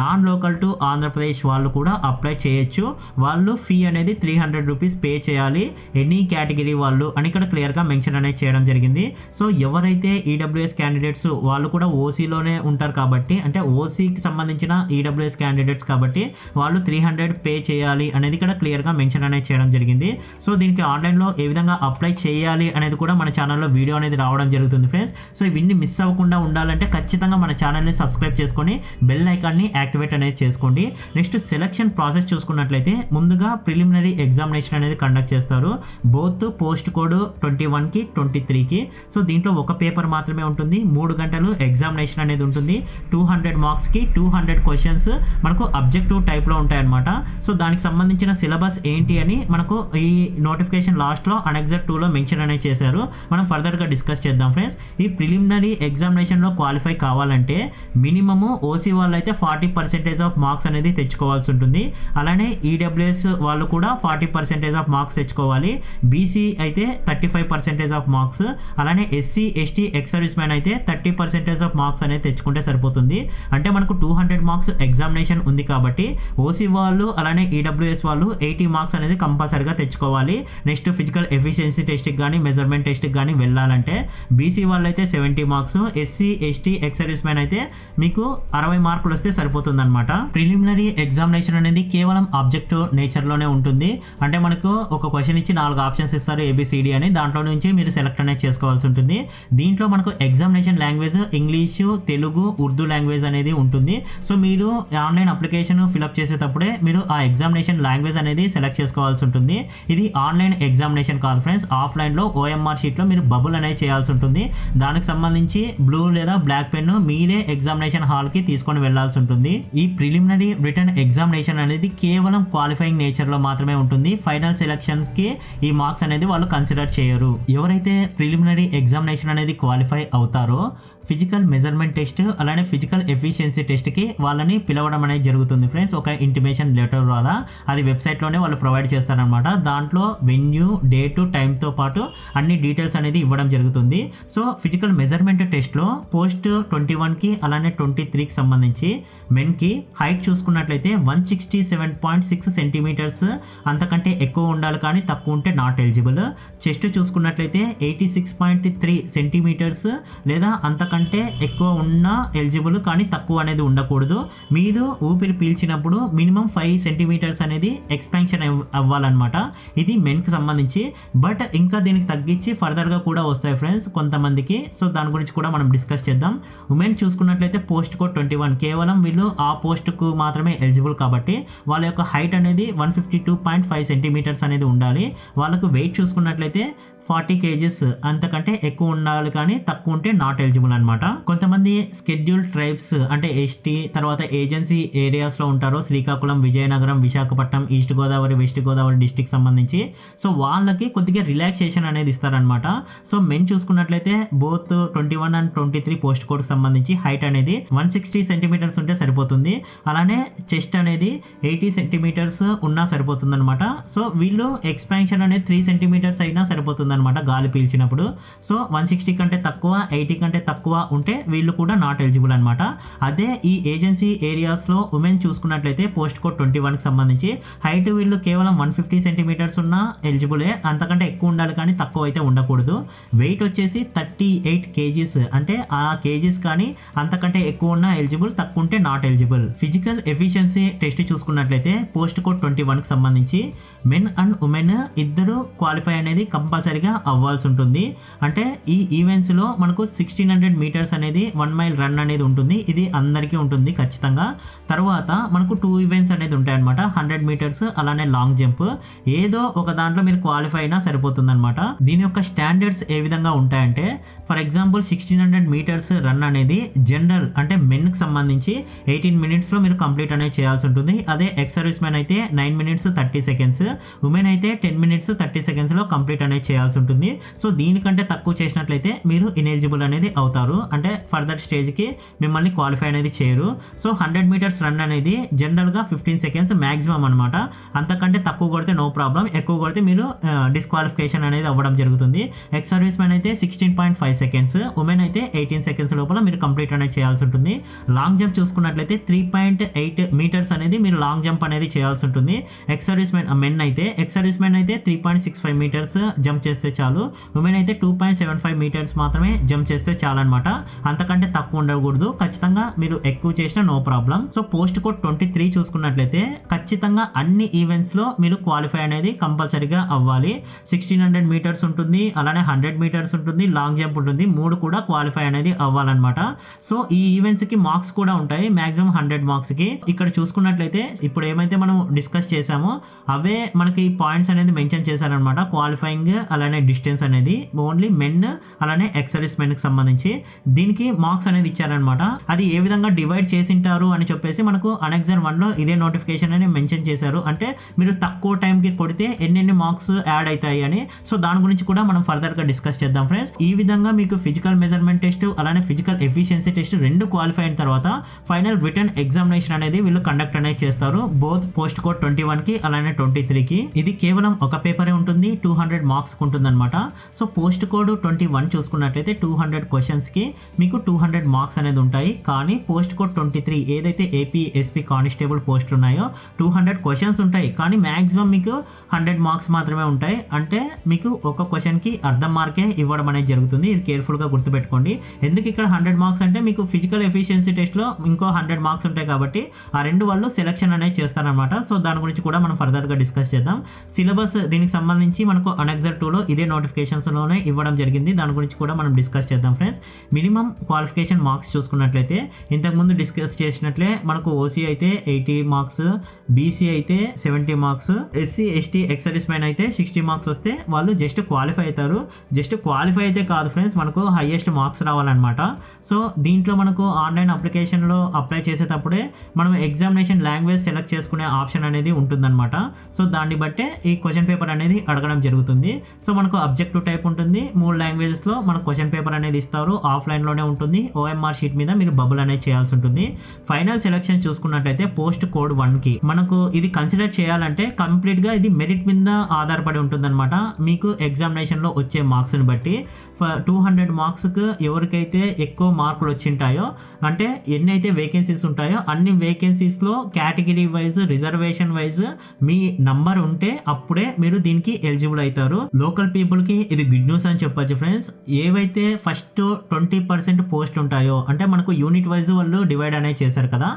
A: non local to Andhra Pradesh వాళ్ళు కూడా అప్లై చేయొచ్చు. వాళ్ళు ఫీ అనేది 300 రూపీస్ పే చేయాలి ఎనీ కేటగిరీ వాళ్ళు అని ఇక్కడ క్లియర్ గా మెన్షన్ అనేది చేయడం జరిగింది. సో ఎవరైతే ఈడబ్ల్యూఎస్ క్యాండిడేట్స్ వాళ్ళు కూడా ఓసీలోనే ఉంటారు కాబట్టి అంటే ఓసీకి సంబంధించిన ఈడబ్ల్యూఎస్ క్యాండిడేట్స్ కాబట్టి వాళ్ళు 300 పే చేయాలి అనేది ఇక్కడ క్లియర్ గా మెన్షన్ అనేది చేయడం జరిగింది. సో దీనికి ఆన్లైన్ లో ఏ విధంగా అప్లై చేయాలి అనేది కూడా మన ఛానల్లో వీడియో అనేది రావడం జరుగుతుంది ఫ్రెండ్స్. సో ఇవన్నీ మిస్ అవ్వకుండా ఉండాలంటే ఖచ్చితంగా మన ఛానల్ని సబ్స్క్రైబ్ చేసుకొని బెల్ ఐకాన్ని యాక్టివేట్ అనేది చేసుకోండి. నెక్స్ట్ సెలక్షన్ ప్రాసెస్ చూసుకున్నట్లయితే ముందుగా ప్రిలిమినరీ ఎగ్జామినేషన్ అనేది కండక్ట్ చేస్తారు బోత్ పోస్ట్ కోడ్ 21కి 23కి. సో దీంట్లో ఒక పేపర్ మాత్రమే ఉంటుంది, 3 గంటలు ఎగ్జామినేషన్ అనేది ఉంటుంది. 200 మార్క్స్ కి 200 క్వశ్చన్స్ మనకు అబ్జెక్టివ్ టైప్ లో ఉంటాయి అనమాట. సో దానికి సంబంధించిన సిలబస్ ఏంటి అని మనకు ఈ నోటిఫికేషన్ లాస్ట్ లో అనెక్సర్ 2 లో మెన్షన్ అనేది చేశారు. మనం ఫర్దర్ గా డిస్కస్ చేద్దాం ఫ్రెండ్స్. ఈ ప్రిలిమినరీ ఎగ్జామినేషన్ లో క్వాలిఫై కావాలంటే మినిమమ్ ఓసీ వాళ్ళు అయితే 40% ఆఫ్ మార్క్స్ అనేది తెచ్చుకోవాల్సి ఉంటుంది. అలానే ఈడబ్ల్యూఎస్ వాళ్ళు కూడా 40% ఆఫ్ మార్క్స్ తెచ్చుకోవాలి. బీసీ అయితే 35% ఆఫ్ మార్క్స్, అలానే SC ST ex service man అయితే 30% ఆఫ్ మార్క్స్ అనేది తెచ్చుకుంటే సరిపోతుంది. అంటే మనకు 200 మార్క్స్ ఎగ్జామినేషన్ ఉంది కాబట్టి ఓసీ వాళ్ళు అలానే ఈడబ్ల్యూఎస్ వాళ్ళు 80 మార్క్స్ అనేది కంపల్సరీగా తెచ్చుకోవాలి. నెక్స్ట్ ఫిజికల్ ఎఫిషియన్సీ టెస్ట్కి కానీ మెజర్మెంట్ టెస్ట్కి కానీ వెళ్ళాలంటే బీసీ వాళ్ళు అయితే 70 marks, SC ST ex service man అయితే మీకు 60 మార్కులు వస్తే సరిపోతుంది అనమాట. ప్రిలిమినరీ ఎగ్జామినేషన్ అనేది కేవలం ఆబ్జెక్టివ్ నేచర్లోనే ఉంటుంది. అంటే మనకు ఒక క్వశ్చన్ ఇచ్చి 4 ఆప్షన్స్ ఇస్తారు ఏబిసిడి అని, దాంట్లో నుంచి మీరు సెలెక్ట్ అనేది చేసుకోవాల్సి ఉంటుంది. దీంట్లో మనకు examination language English, Telugu, Urdu language అనేది ఉంటుంది. సో మీరు ఆన్లైన్ అప్లికేషన్ ఫిలప్ చేసేటప్పుడే మీరు ఆ ఎగ్జామినేషన్ లాంగ్వేజ్ అనేది సెలెక్ట్ చేసుకోవాల్సి ఉంటుంది. ఇది ఆన్లైన్ ఎగ్జామినేషన్ కాదు ఫ్రెండ్స్, ఆఫ్లైన్లో OMR షీట్లో మీరు బబుల్ అనేది చేయాల్సి ఉంటుంది. దానికి సంబంధించి బ్లూ లేదా బ్లాక్ పెన్ మీరే ఎగ్జామినేషన్ హాల్కి తీసుకొని వెళ్లాల్సి ఉంటుంది. ఈ ప్రిలిమినరీ రిటర్న్ ఎగ్జామినేషన్ అనేది కేవలం క్వాలిఫైయింగ్ నేచర్లో మాత్రమే ఉంటుంది. ఫైనల్ సెలక్షన్స్కి ఈ మార్క్స్ అనేది వాళ్ళు కన్సిడర్ చేయరు. ఎవరైతే ప్రిలిమినరీ ఎగ్జామినేషన్ అనేది క్వాలిఫై అవుతారో ఫిజికల్ మెజర్మెంట్ టెస్ట్ అలానే ఫిజికల్ ఎఫిషియన్సీ టెస్ట్కి వాళ్ళని పిలవడం అనేది జరుగుతుంది ఫ్రెండ్స్. ఒక ఇంటిమేషన్ లెటర్ ద్వారా అది వెబ్సైట్లోనే వాళ్ళు ప్రొవైడ్ చేస్తారనమాట. దాంట్లో వెన్యూ, డేటు, టైంతో పాటు అన్ని డీటెయిల్స్ అనేది ఇవ్వడం జరుగుతుంది. సో ఫిజికల్ మెజర్మెంట్ టెస్ట్లో పోస్ట్ 21కి అలానే 23కి సంబంధించి మెన్కి హైట్ చూసుకున్నట్లయితే 167.6 సెంటీమీటర్స్ అంతకంటే ఎక్కువ ఉండాలి, కానీ తక్కువ ఉంటే నాట్ ఎలిజిబుల్. చెస్ట్ చూసుకున్నట్లయితే 86.3 సెంటీమీటర్స్ లేదా అంతకంటే ఎక్కువ ఉన్న ఎలిజిబుల్, కానీ తక్కువ అనేది ఉండకూడదు. మీరు ఊపిరి పీల్చినప్పుడు మినిమం 5 సెంటీమీటర్స్ అనేది ఎక్స్పాన్షన్ అవ్వాలన్నమాట. ఇది మెన్కి సంబంధించి. బట్ ఇంకా దీనికి తగ్గించి ఫర్దర్గా కూడా వస్తాయి ఫ్రెండ్స్ కొంతమందికి. సో దాని గురించి కూడా మనం డిస్కస్ చేద్దాం. ఉమెన్ చూసుకున్నట్లయితే పోస్ట్ కోడ్ 21 కేవలం వీళ్ళు ఆ పోస్ట్కు మాత్రమే ఎలిజిబుల్ కాబట్టి వాళ్ళ యొక్క హైట్ అనేది 152.5 సెంటీమీటర్స్ అనేది ఉండాలి. వాళ్ళకు వెయిట్ చూసుకున్నట్లయితే 40 kgs అంతకంటే ఎక్కువ ఉండాలి, కానీ తక్కువ ఉంటే నాట్ ఎలిజిబుల్ అనమాట. కొంతమంది స్కెడ్యూల్డ్ ట్రైబ్స్ అంటే ఎస్టీ తర్వాత ఏజెన్సీ ఏరియాస్లో ఉంటారు, Srikakulam, Vizianagaram, Visakhapatnam, east Godavari, west Godavari district సంబంధించి. సో వాళ్ళకి కొద్దిగా రిలాక్సేషన్ అనేది ఇస్తారనమాట. సో మెన్ చూసుకున్నట్లయితే బోత్ 21 అండ్ 23 పోస్ట్ కోడ్ సంబంధించి హైట్ అనేది 160 సెంటీమీటర్స్ ఉంటే సరిపోతుంది. అలానే చెస్ట్ అనేది 80 సెంటీమీటర్స్ ఉన్నా సరిపోతుంది అనమాట. సో వీళ్ళు ఎక్స్పాన్షన్ అనేది 3 సెంటీమీటర్స్ అయినా సరిపోతుంది అనమాట గాలి పీల్చినప్పుడు. సో 160 కంటే తక్కువ, 80 కంటే తక్కువ ఉంటే వీళ్ళు కూడా నాట్ ఎలిజిబుల్ అనమాట. అదే ఈ ఏజెన్సీ ఏరియాస్లో ఉమెన్ చూసుకున్నట్లయితే పోస్ట్ కోడ్ 21కి సంబంధించి హైట్ వీళ్ళు కేవలం 150 సెంటీమీటర్స్ ఉన్న ఎలిజిబులే, అంతకంటే ఎక్కువ ఉండాలి, కానీ తక్కువ అయితే ఉండకూడదు. వెయిట్ వచ్చేసి 38 kgs అంటే ఆ కేజీస్ కానీ అంతకంటే ఎక్కువ ఉన్న ఎలిజిబుల్, తక్కువ ఉంటే not eligible. Physical efficiency test చూసుకున్నట్లయితే పోస్ట్ కోడ్ 21కి సంబంధించి మెన్ అండ్ ఉమెన్ ఇద్దరు క్వాలిఫై అనేది కంపల్సరీగా అవ్వాల్సి ఉంటుంది. అంటే ఈ ఈవెంట్స్లో మనకు 1600 మీటర్స్ అనేది 1 మైల్ రన్ అనేది ఉంటుంది. ఇది అందరికీ ఉంటుంది ఖచ్చితంగా. తర్వాత మనకు 2 ఈవెంట్స్ అనేది ఉంటాయి అనమాట, 100 మీటర్స్ అలానే లాంగ్ జంప్. ఏదో ఒక దాంట్లో మీరు క్వాలిఫై అయినా సరిపోతుంది అనమాట. దీని యొక్క స్టాండర్డ్స్ ఏ విధంగా ఉంటాయంటే ఫర్ ఎగ్జాంపుల్ 1600 మీటర్స్ రన్ అనేది జనరల్ అంటే మెన్కి సంబంధించి 18 minutesలో మీరు కంప్లీట్ అనేది చేయాల్సి ఉంటుంది. అదే ఎక్స్ సర్వీస్ మెన్ అయితే 9 minutes 30 seconds, ఉమెన్ అయితే 10 minutes 30 secondsలో కంప్లీట్ అనేది చేయాల్సి ఉంటుంది. సో దీనికంటే తక్కువ చేసినట్లయితే మీరు ఇనెలిజిబుల్ అనేది అవుతారు, అంటే ఫర్దర్ స్టేజ్కి మిమ్మల్ని క్వాలిఫై అనేది చేయరు. సో 100 meters రన్ అనేది జనరల్గా 15 seconds మ్యాక్సిమం అనమాట. అంతకంటే తక్కువ కొడితే నో ప్రాబ్లం, ఎక్కువ కొడితే మీరు డిస్క్వాలిఫికేషన్ అనేది అవ్వడం జరుగుతుంది. ఎక్స్ సర్వీస్ మెన్ అయితే 16.5 seconds, ఉమెన్ అయితే 18 seconds లోపల మీరు కంప్లీట్ అనేది చేయాల్సి ఉంటుంది. లాంగ్ జంప్ చూసుకున్నట్లయితే 3.8 meters అనేది మీరు లాంగ్ జంప్ అనేది చేయాల్సి ఉంటుంది. ఎక్స్ సర్వీస్ మెన్ అయితే 3.65 meters జంప్ చేస్తే చాలు, ఉమెన్ అయితే 2.75 meters మాత్రమే జంప్ చేస్తే చాలు అనమాట. అంతకంటే తక్కువ ఉండకూడదు, ఖచ్చితంగా మీరు ఎక్కువ చేసినా no problem. So post code 23 చూసుకున్నట్లయితే ఖచ్చితంగా అన్ని ఈవెంట్స్లో మీరు క్వాలిఫై అనేది కంపల్సరీగా అవ్వాలి. 1600 meters ఉంటుంది, అలానే 100 meters ఉంటుంది, లాంగ్ జంప్ ఉంటుంది, 3 కూడా క్వాలిఫై అనేది అవ్వాలన్నమాట. సో ఈ ఈవెంట్స్కి మార్క్స్ కూడా ఉంటాయి, మాక్సిమం 100 మార్క్స్కి. ఇక్కడ చూసుకున్నట్లయితే ఇప్పుడు ఏమైతే మనం డిస్కస్ చేసామో అవే మనకి పాయింట్స్ అనేది మెన్షన్ చేశారనమాట. క్వాలిఫైయింగ్ అలానే డిస్టెన్స్ అనేది ఓన్లీ మెన్ అలానే ఎక్స్ సర్వీస్ మెన్కి సంబంధించి దీనికి మార్క్స్ అనేది ఇచ్చారనమాట. అది ఏ విధంగా డివైడ్ చేసింటారు అని చెప్పేసి మనకు అనెక్సర్ 1లో ఇదే నోటిఫికేషన్ అని మెన్షన్ చేశారు. అంటే మీరు తక్కువ టైంకి కొడితే ఎన్ని మార్క్స్ యాడ్ అవుతాయి అని. సో దాని గురించి కూడా మనం ఫర్దర్గా డిస్కస్ చేద్దాం ఫ్రెండ్స్. ఈ విధంగా మీకు ఫిజికల్ మెజర్మెంట్ టెస్ట్ అలానే ఫిజికల్ ఎఫిషియన్సీ టెస్ట్ రెండు క్వాలిఫై అయిన తర్వాత ఫైనల్ రిటర్న్ ఎగ్జామినేషన్ అనేది వీళ్ళు కండక్ట్ అనేది చేస్తారు, బోత్ పోస్ట్ కోడ్ 21కి అలానే 23కి. ఇది కేవలం ఒక పేపరే ఉంటుంది, 200 మార్క్స్ ఉంటుంది ఉంటుందన్నమాట. సో పోస్ట్ కోడ్ 21 చూసుకున్నట్లయితే 200 క్వశ్చన్స్కి మీకు 200 మార్క్స్ అనేది ఉంటాయి. కానీ పోస్ట్ కోడ్ 23 ఏదైతే ఏపీ ఎస్పీ కానిస్టేబుల్ పోస్టులు ఉన్నాయో 200 క్వశ్చన్స్ ఉంటాయి. కానీ మ్యాక్సిమం మీకు 100 మార్క్స్ మాత్రమే ఉంటాయి. అంటే మీకు ఒక క్వశ్చన్కి అర్ధం మార్కే ఇవ్వడం అనేది జరుగుతుంది. ఇది కేర్ఫుల్గా గుర్తుపెట్టుకోండి. ఎందుకు ఇక్కడ 100 మార్క్స్ అంటే మీకు ఫిజికల్ ఎఫిషియన్సీ టెస్ట్లో ఇంకో 100 మార్క్స్ ఉంటాయి కాబట్టి ఆ రెండు వాళ్ళు సెలెక్షన్ అనేది చేస్తారనమాట. సో దాని గురించి కూడా మనం ఫర్దర్గా డిస్కస్ చేద్దాం. సిలబస్ దీనికి సంబంధించి మనకు అనెక్సర్ 2లో ఇదే నోటిఫికేషన్స్లోనే ఇవ్వడం జరిగింది. దాని గురించి కూడా మనం డిస్కస్ చేద్దాం ఫ్రెండ్స్. మినిమం క్వాలిఫికేషన్ మార్క్స్ చూసుకున్నట్లయితే ఇంతకుముందు డిస్కస్ చేసినట్లే మనకు ఓసీ అయితే 80 మార్క్స్, బీసీ అయితే 70 marks, SC ST ex service man అయితే 60 మార్క్స్ వస్తే వాళ్ళు జస్ట్ క్వాలిఫై అవుతారు. జస్ట్ క్వాలిఫై అయితే కాదు ఫ్రెండ్స్, మనకు హైయెస్ట్ మార్క్స్ రావాలన్నమాట. సో దీంట్లో మనకు ఆన్లైన్ అప్లికేషన్లో అప్లై చేసేటప్పుడే మనం ఎగ్జామినేషన్ లాంగ్వేజ్ సెలెక్ట్ చేసుకునే ఆప్షన్ అనేది ఉంటుందన్నమాట. సో దాన్ని బట్టే ఈ క్వశ్చన్ పేపర్ అనేది అడగడం జరుగుతుంది. సో మనకు అబ్జెక్టివ్ టైప్ ఉంటుంది. 3 లాంగ్వేజెస్లో మనకు క్వశ్చన్ పేపర్ అనేది ఇస్తారు. ఆఫ్లైన్లోనే ఉంటుంది. OMR షీట్ మీద మీరు బబుల్ అనేది చేయాల్సి ఉంటుంది. ఫైనల్ సెలెక్షన్ చూసుకున్నట్లయితే పోస్ట్ కోడ్ 1కి మనకు ఇది కన్సిడర్ చేయాలంటే కంప్లీట్గా ఇది మెరిట్ మీద ఆధారపడి ఉంటుందన్నమాట. మీకు ఎగ్జామినేషన్లో వచ్చే మార్క్స్ని బట్టి 200 మార్క్స్కి ఎవరికైతే ఎక్కువ మార్కులు వచ్చింటాయో, అంటే ఎన్ని అయితే వేకెన్సీస్ ఉంటాయో అన్ని వేకెన్సీస్లో కేటగిరీ వైజ్ రిజర్వేషన్ వైజ్ మీ నంబర్ ఉంటే అప్పుడే మీరు దీనికి ఎలిజిబుల్ అవుతారు. లోకల్ పీపుల్కి ఇది గుడ్ న్యూస్ అని చెప్పొచ్చు ఫ్రెండ్స్. ఏవైతే ఫస్ట్ 20% పోస్ట్ ఉంటాయో, అంటే మనకు యూనిట్ వైజ్ వాళ్ళు డివైడ్ అనేది చేశారు కదా,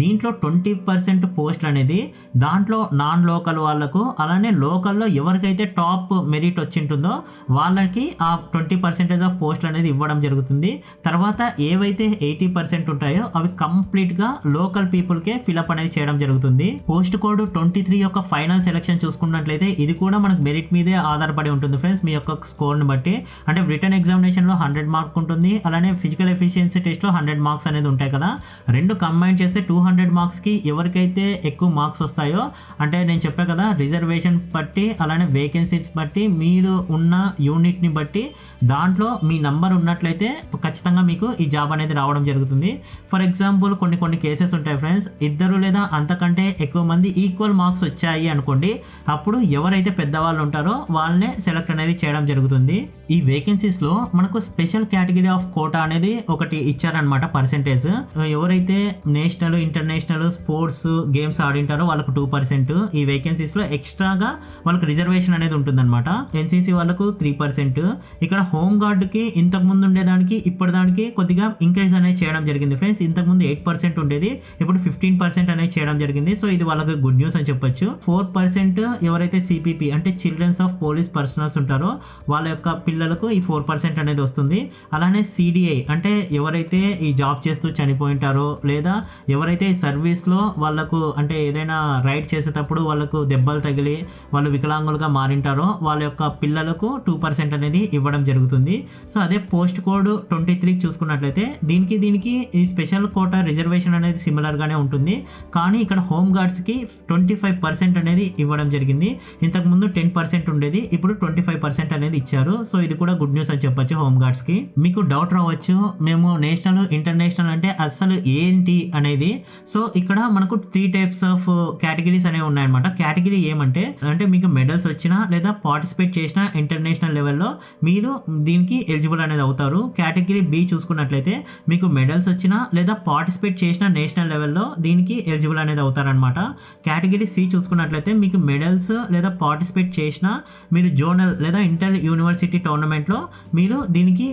A: దీంట్లో 20% పోస్ట్ అనేది దాంట్లో నాన్ లోకల్ వాళ్ళకు, అలానే లోకల్లో ఎవరికైతే టాప్ మెరిట్ వచ్చింటుందో వాళ్ళకి ఆ 20% ఆఫ్ పోస్ట్ అనేది ఇవ్వడం జరుగుతుంది. తర్వాత ఏవైతే 80% ఉంటాయో అవి కంప్లీట్గా లోకల్ పీపుల్కే ఫిలప్ అనేది చేయడం జరుగుతుంది. పోస్ట్ కోడ్ 23 యొక్క ఫైనల్ సెలెక్షన్ చూసుకున్నట్లయితే ఇది కూడా మనకు మెరిట్ మీదే ఆధారపడి ఉంటుంది ఫ్రెండ్స్, మీ యొక్క స్కోర్ని బట్టి. అంటే రిటర్న్ ఎగ్జామినేషన్లో 100 మార్క్ ఉంటుంది, అలానే ఫిజికల్ ఎఫిషియన్సీ టెస్ట్లో 100 మార్క్స్ అనేది ఉంటాయి కదా, రెండు కంబైన్ చేస్తే 200 మార్క్స్కి ఎవరికైతే ఎక్కువ మార్క్స్ వస్తాయో, అంటే నేను చెప్పా కదా రిజర్వేషన్ బట్టి అలానే వేకెన్సీస్ బట్టి మీరు ఉన్న యూనిట్ని బట్టి దాంట్లో మీ నంబర్ ఉన్నట్లయితే ఖచ్చితంగా మీకు ఈ జాబ్ అనేది రావడం జరుగుతుంది. ఫర్ ఎగ్జాంపుల్ కొన్ని కేసెస్ ఉంటాయి ఫ్రెండ్స్, ఇద్దరు లేదా అంతకంటే ఎక్కువ మంది ఈక్వల్ మార్క్స్ వచ్చాయి అనుకోండి, అప్పుడు ఎవరైతే పెద్దవాళ్ళు ఉంటారో వాళ్ళనే సెలెక్ట్ అనేది చేయడం జరుగుతుంది. ఈ వేకెన్సీస్లో మనకు స్పెషల్ కేటగిరీ ఆఫ్ కోటా అనేది ఒకటి ఇచ్చారనమాట పర్సెంటేజ్. ఎవరైతే నేషనల్ ఇంటర్నేషనల్ స్పోర్ట్స్ గేమ్స్ ఆడింటారో వాళ్ళకు 2%, ఈ వేకెన్సీస్లో ఎక్స్ట్రాగా వాళ్ళకి రిజర్వేషన్ అనేది ఉంటుందన్నమాట. ఎన్సీసీ వాళ్ళకు 3%. ఇక్కడ హోమ్ గార్డ్కి ఇంతకుముందు ఉండేదానికి ఇప్పటిదానికి కొద్దిగా ఇంక్రీజ్ అనేది చేయడం జరిగింది ఫ్రెండ్స్. ఇంతకుముందు 8% ఉండేది, ఇప్పుడు 15% అనేది చేయడం జరిగింది. సో ఇది వాళ్ళకి గుడ్ న్యూస్ అని చెప్పొచ్చు. 4% ఎవరైతే సిపిపి అంటే చిల్డ్రన్స్ ఆఫ్ పోలీస్ పర్సనల్స్ ఉంటారో వాళ్ళ యొక్క పిల్లలకు ఈ 4% అనేది వస్తుంది. అలానే సిడిఐ అంటే ఎవరైతే ఈ జాబ్ చేస్తూ చనిపోయింటారో లేదా ఎవరైతే ఈ సర్వీస్లో వాళ్ళకు అంటే ఏదైనా రైడ్ చేసేటప్పుడు వాళ్ళకు దెబ్బలు తగిలి వాళ్ళు వికలాంగులుగా మారింటారో వాళ్ళ యొక్క పిల్లలకు 2% అనేది ఇవ్వడం జరుగుతుంది. సో అదే పోస్ట్ కోడ్ 23 చూసుకున్నట్లయితే దీనికి ఈ స్పెషల్ కోటా రిజర్వేషన్ అనేది సిమిలర్గానే ఉంటుంది. కానీ ఇక్కడ హోమ్ గార్డ్స్కి 25% అనేది ఇవ్వడం జరిగింది. ఇంతకుముందు 10% ఉండేది, ఇప్పుడు 25% అనేది ఇచ్చారు. సో ఇది కూడా గుడ్ న్యూస్ అని చెప్పొచ్చు హోమ్ గార్డ్స్కి. మీకు డౌట్ రావచ్చు, మేము నేషనల్ ఇంటర్నేషనల్ అంటే అసలు ఏంటి అనేది. సో ఇక్కడ మనకు 3 టైప్స్ ఆఫ్ కేటగిరీస్ అనేవి ఉన్నాయన్నమాట. కేటగిరీ ఏమంటే అంటే మీకు మెడల్స్ వచ్చినా లేదా పార్టిసిపేట్ చేసిన ఇంటర్నేషనల్ లెవెల్లో మీరు దీనికి ఎలిజిబుల్ అనేది అవుతారు. కేటగిరీ బి చూసుకున్నట్లయితే మీకు మెడల్స్ వచ్చినా లేదా పార్టిసిపేట్ చేసిన నేషనల్ లెవెల్లో దీనికి ఎలిజిబుల్ అనేది అవుతారనమాట. కేటగిరీ సి చూసుకున్నట్లయితే మీకు మెడల్స్ లేదా పార్టిసిపేట్ చేసిన మీరు జోనల్ లేదా ఇంటర్ యూనివర్సిటీ టోర్నమెంట్లో మీరు దీనికి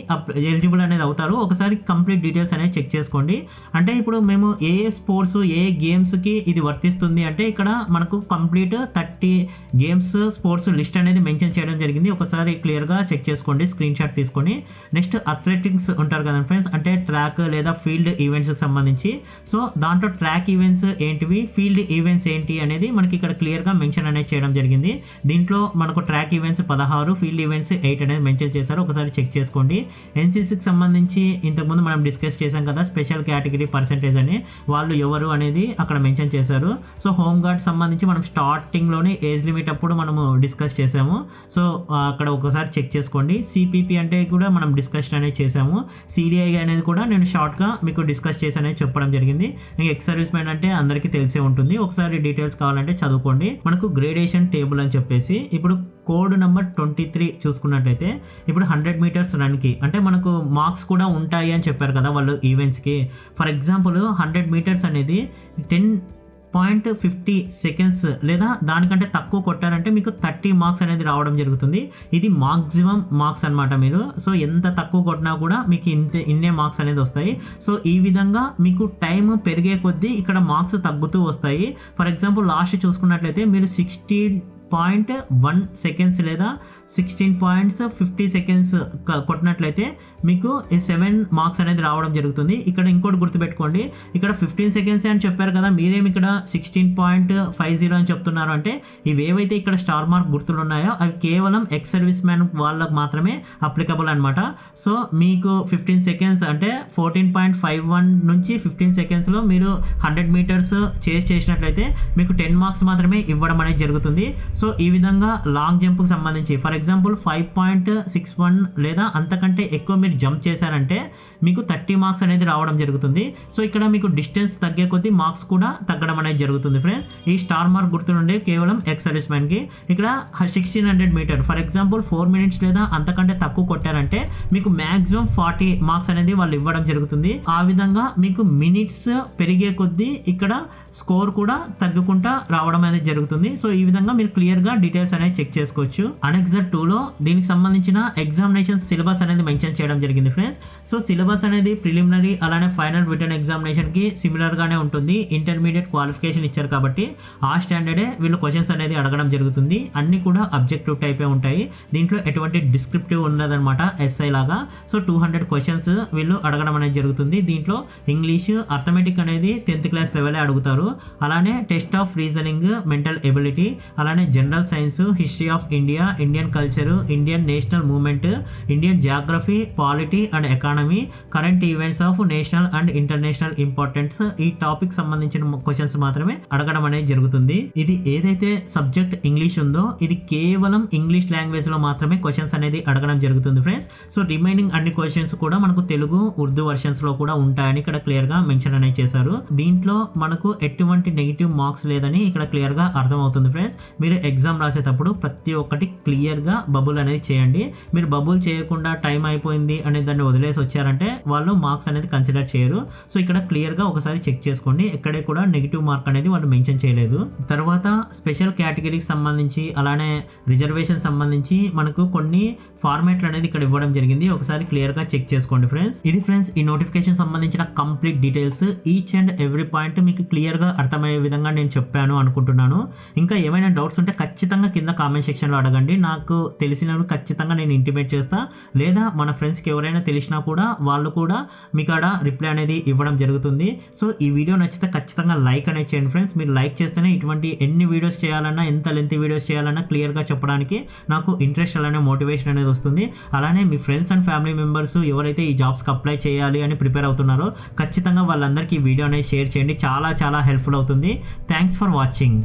A: ఎలిజిబుల్ అనేది అవుతారు. ఒకసారి కంప్లీట్ డీటెయిల్స్ అనేది చెక్ చేసుకోండి. అంటే ఇప్పుడు మేము ఏ స్పోర్ట్స్ ఏ గేమ్స్కి ఇది వర్తిస్తుంది అంటే ఇక్కడ మనకు కంప్లీట్ 30 గేమ్స్ స్పోర్ట్స్ లిస్ట్ అనేది మెన్షన్ చేయడం జరిగింది. ఒకసారి క్లియర్గా చెక్ చేసుకోండి, స్క్రీన్ షాట్ తీసుకొని. నెక్స్ట్ అథ్లెటిక్స్ ఉంటారు కదా ఫ్రెండ్స్, అంటే ట్రాక్ లేదా ఫీల్డ్ ఈవెంట్స్కి సంబంధించి. సో దాంట్లో ట్రాక్ ఈవెంట్స్ ఏంటివి, ఫీల్డ్ ఈవెంట్స్ ఏంటి అనేది మనకి ఇక్కడ క్లియర్గా మెన్షన్ అనేది చేయడం జరిగింది. దీంట్లో మనకు ట్రాక్ ఈవెంట్స్ 16, ఫీల్డ్ ఈవెంట్స్ 8 అనేది మెన్షన్ చేశారు. ఒకసారి చెక్ చేసుకోండి. ఎన్సీసీకి సంబంధించి ఇంతకుముందు మనం డిస్కస్ చేశాం కదా స్పెషల్ కేటగిరీ పర్సెంటేజ్ అని, వాళ్ళు ఎవరు అనేది అక్కడ మెన్షన్ చేశారు. సో హోమ్ గార్డ్ సంబంధించి మనం స్టార్టింగ్లోనే ఏజ్ లిమిట్ అప్పుడు మనము డిస్కస్ చేసాము. సో అక్కడ ఒకసారి చెక్ చేసుకోండి. సిపిపి అంటే కూడా మనం డిస్కషన్ అనేది చేసాము. సిడిఐ అనేది కూడా నేను షార్ట్గా మీకు డిస్కస్ చేసి అనేది చెప్పడం జరిగింది. ఇంకా ఎక్స్ సర్వీస్ మ్యాన్ అంటే అందరికీ తెలిసే ఉంటుంది. ఒకసారి డీటెయిల్స్ కావాలంటే చదువుకోండి. మనకు గ్రేడేషన్ టేబుల్ అని చెప్పేసి ఇప్పుడు కోడ్ నెంబర్ 23 చూసుకున్నట్లయితే ఇప్పుడు 100 మీటర్స్ రన్కి అంటే మనకు మార్క్స్ కూడా ఉంటాయి అని చెప్పారు కదా వాళ్ళు ఈవెంట్స్కి. ఫర్ ఎగ్జాంపుల్ 100 మీటర్స్ అనేది 10.50 సెకండ్స్ లేదా దానికంటే తక్కువ కొట్టారంటే మీకు 30 మార్క్స్ అనేది రావడం జరుగుతుంది. ఇది మాక్సిమం మార్క్స్ అనమాట. మీరు సో ఎంత తక్కువ కొట్టినా కూడా మీకు ఇన్నే మార్క్స్ అనేది వస్తాయి. సో ఈ విధంగా మీకు టైం పెరిగే కొద్దీ ఇక్కడ మార్క్స్ తగ్గుతూ వస్తాయి. ఫర్ ఎగ్జాంపుల్ లాస్ట్ చూసుకున్నట్లయితే మీరు 16.1 సెకండ్స్ లేదా 16.50 సెకండ్స్ కొట్టినట్లయితే మీకు 7 మార్క్స్ అనేది రావడం జరుగుతుంది. ఇక్కడ ఇంకోటి గుర్తుపెట్టుకోండి, ఇక్కడ 15 సెకండ్స్ అని చెప్పారు కదా, మీరేమి ఇక్కడ 16.50 అని చెప్తున్నారు అంటే ఇవేవైతే ఇక్కడ స్టార్ మార్క్ గుర్తులు ఉన్నాయో అవి కేవలం ఎక్స్ సర్వీస్ మ్యాన్ వాళ్ళకు మాత్రమే అప్లికబుల్ అనమాట. సో మీకు 15 సెకండ్స్ అంటే 14.51 నుంచి 15 సెకండ్స్లో మీరు 100 మీటర్స్ చేసినట్లయితే మీకు 10 మార్క్స్ మాత్రమే ఇవ్వడం అనేది జరుగుతుంది. సో ఈ విధంగా లాంగ్ జంప్కి సంబంధించి ఫర్ ఎగ్జాంపుల్ 5.61 లేదా అంతకంటే ఎక్కువ మీరు జంప్ చేశారంటే మీకు 30 మార్క్స్ అనేది రావడం జరుగుతుంది. సో ఇక్కడ మీకు డిస్టెన్స్ తగ్గే కొద్దీ మార్క్స్ కూడా తగ్గడం అనేది జరుగుతుంది ఫ్రెండ్స్. ఈ స్టార్ మార్క్ గుర్తు నుండి కేవలం ఎక్స్ సర్వీస్ మ్యాన్కి. ఇక్కడ 1600 మీటర్ ఫర్ ఎగ్జాంపుల్ 4 మినిట్స్ లేదా అంతకంటే తక్కువ కొట్టారంటే మీకు మ్యాక్సిమం 40 మార్క్స్ అనేది వాళ్ళు ఇవ్వడం జరుగుతుంది. ఆ విధంగా మీకు మినిట్స్ పెరిగే కొద్దీ ఇక్కడ స్కోర్ కూడా తగ్గుకుంటా రావడం అనేది జరుగుతుంది. సో ఈ విధంగా మీరు క్లియర్గా డీటెయిల్స్ అనేది చెక్ చేసుకోవచ్చు. అనెక్సర్ 2లో దీనికి సంబంధించిన ఎగ్జామినేషన్ సిలబస్ అనేది మెన్షన్ చేయడం జరిగింది ఫ్రెండ్స్. సో సిలబస్ అనేది ప్రిలిమినరీ అలానే ఫైనల్ రిటర్న్ ఎగ్జామినేషన్కి సిమిలర్గానే ఉంటుంది. ఇంటర్మీడియట్ క్వాలిఫికేషన్ ఇచ్చారు కాబట్టి ఆ స్టాండర్డే వీళ్ళు క్వశ్చన్స్ అనేది అడగడం జరుగుతుంది. అన్ని కూడా అబ్జెక్టివ్ టైపే ఉంటాయి. దీంట్లో ఎటువంటి డిస్క్రిప్టివ్ ఉండదన్నమాట ఎస్ఐ లాగా. సో 200 క్వశ్చన్స్ వీళ్ళు అడగడం అనేది జరుగుతుంది. దీంట్లో ఇంగ్లీష్ అర్థమెటిక్ అనేది 10th క్లాస్ లెవెలే అడుగుతారు. అలానే test of reasoning, mental ability, అలానే general science, history of India, Indian culture, Indian national movement, Indian geography, polity and economy, current events of national and international importance, ఈ topic సంబంధించిన questions మాత్రమే అడగడం అనేది జరుగుతుంది. ఇది ఏదైతే సబ్జెక్ట్ ఇంగ్లీష్ ఉందో ఇది కేవలం ఇంగ్లీష్ లాంగ్వేజ్ లో మాత్రమే క్వశ్చన్స్ అనేది అడగడం జరుగుతుంది ఫ్రెండ్స్. సో రిమైనింగ్ అన్ని క్వశ్చన్స్ కూడా మనకు తెలుగు, ఉర్దూ వర్షన్స్ లో కూడా ఉంటాయని ఇక్కడ క్లియర్ గా మెన్షన్ అనేది చేశారు. దీంట్లో మనకు ఎటువంటి నెగిటివ్ మార్క్స్ లేదని ఇక్కడ క్లియర్ గా అర్థమవుతుంది ఫ్రెండ్స్. మీరు ఎగ్జామ్ రాసేటప్పుడు ప్రతి ఒక్కటి క్లియర్ గా బబుల్ అనేది చేయండి. మీరు బబుల్ చేయకుండా టైం అయిపోయింది అనే దాన్ని వదిలేసి వచ్చారంటే వాళ్ళు మార్క్స్ అనేది కన్సిడర్ చేయరు. సో ఇక్కడ క్లియర్ గా ఒకసారి చెక్ చేసుకోండి, ఎక్కడే కూడా నెగిటివ్ మార్క్ అనేది వాళ్ళు మెన్షన్ చేయలేదు. తర్వాత స్పెషల్ కేటగిరీకి సంబంధించి అలానే రిజర్వేషన్ సంబంధించి మనకు కొన్ని ఫార్మాట్లు అనేది ఇక్కడ ఇవ్వడం జరిగింది. ఒకసారి క్లియర్ గా చెక్ చేసుకోండి ఫ్రెండ్స్. ఇది ఫ్రెండ్స్ ఈ నోటిఫికేషన్ సంబంధించిన complete details. Each and every point మీకు క్లియర్ గా అర్థమయ్యే విధంగా నేను చెప్పాను అనుకుంటున్నాను. ఇంకా ఏమైనా డౌట్స్ ఉంటే ఖచ్చితంగా కింద కామెంట్ సెక్షన్లో అడగండి. నాకు తెలిసినవి ఖచ్చితంగా నేను ఇంటిమేట్ చేస్తా. లేదా మన ఫ్రెండ్స్కి ఎవరైనా తెలిసినా కూడా వాళ్ళు కూడా మీకు ఆడ రిప్లై అనేది ఇవ్వడం జరుగుతుంది. సో ఈ వీడియో నచ్చితే ఖచ్చితంగా లైక్ అనేది చేయండి ఫ్రెండ్స్. మీరు లైక్ చేస్తేనే ఇటువంటి ఎన్ని వీడియోస్ చేయాలన్నా, ఎంత లెంత్ వీడియోస్ చేయాలన్నా క్లియర్గా చెప్పడానికి నాకు ఇంట్రెస్ట్ అలానే మోటివేషన్ అనేది వస్తుంది. అలానే మీ ఫ్రెండ్స్ అండ్ ఫ్యామిలీ మెంబర్స్ ఎవరైతే ఈ జాబ్స్కి అప్లై చేయాలి అని ప్రిపేర్ అవుతున్నారో ఖచ్చితంగా వాళ్ళందరికీ ఈ వీడియో అనేది షేర్ చేయండి. చాలా చాలా హెల్ప్ఫుల్ అవుతుంది. Thanks for watching.